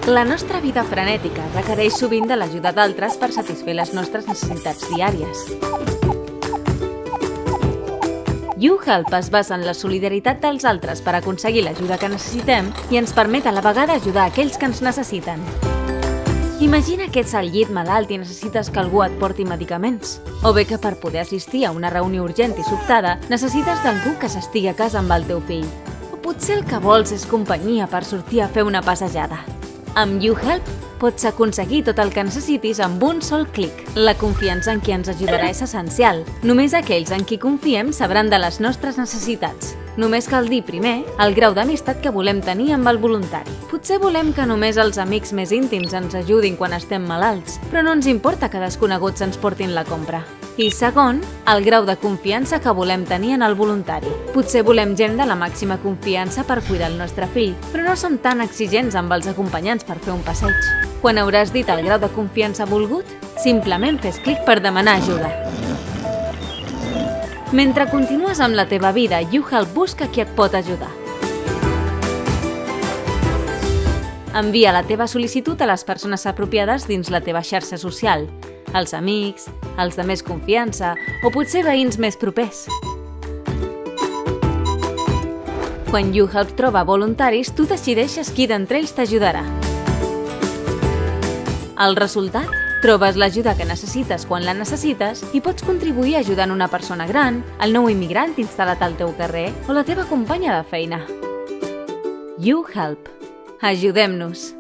La nostra vida frenètica requereix sovint de l'ajuda d'altres per satisfer les nostres necessitats diàries. YouHelp es basa en la solidaritat dels altres per aconseguir l'ajuda que necessitem i ens permet a la vegada ajudar aquells que ens necessiten. Imagina que ets al llit malalt i necessites que algú et porti medicaments. O bé que per poder assistir a una reunió urgent i sobtada necessites d'algú que s'estigui a casa amb el teu fill. O potser el que vols és companyia per sortir a fer una passejada. Amb YouHelp pots aconseguir tot el que necessitis amb un sol clic. La confiança en qui ens ajudarà és essencial. Només aquells en qui confiem sabran de les nostres necessitats. Només cal dir primer el grau d'amistat que volem tenir amb el voluntari. Potser volem que només els amics més íntims ens ajudin quan estem malalts, però no ens importa que desconeguts ens portin la compra. I segon, el grau de confiança que volem tenir en el voluntari. Potser volem gent de la màxima confiança per cuidar el nostre fill, però no som tan exigents amb els acompanyants per fer un passeig. Quan hauràs dit el grau de confiança volgut, simplement fes clic per demanar ajuda. Mentre continues amb la teva vida, YouHelp busca qui et pot ajudar. Envia la teva sol·licitud a les persones apropiades dins la teva xarxa social, els amics, els de més confiança o potser veïns més propers. Quan YouHelp troba voluntaris, tu decideixes qui d'entre ells t'ajudarà. El resultat? Trobes l'ajuda que necessites quan la necessites i pots contribuir ajudant una persona gran, el nou immigrant instal·lat al teu carrer o la teva companya de feina. YouHelp. Ajudem-nos!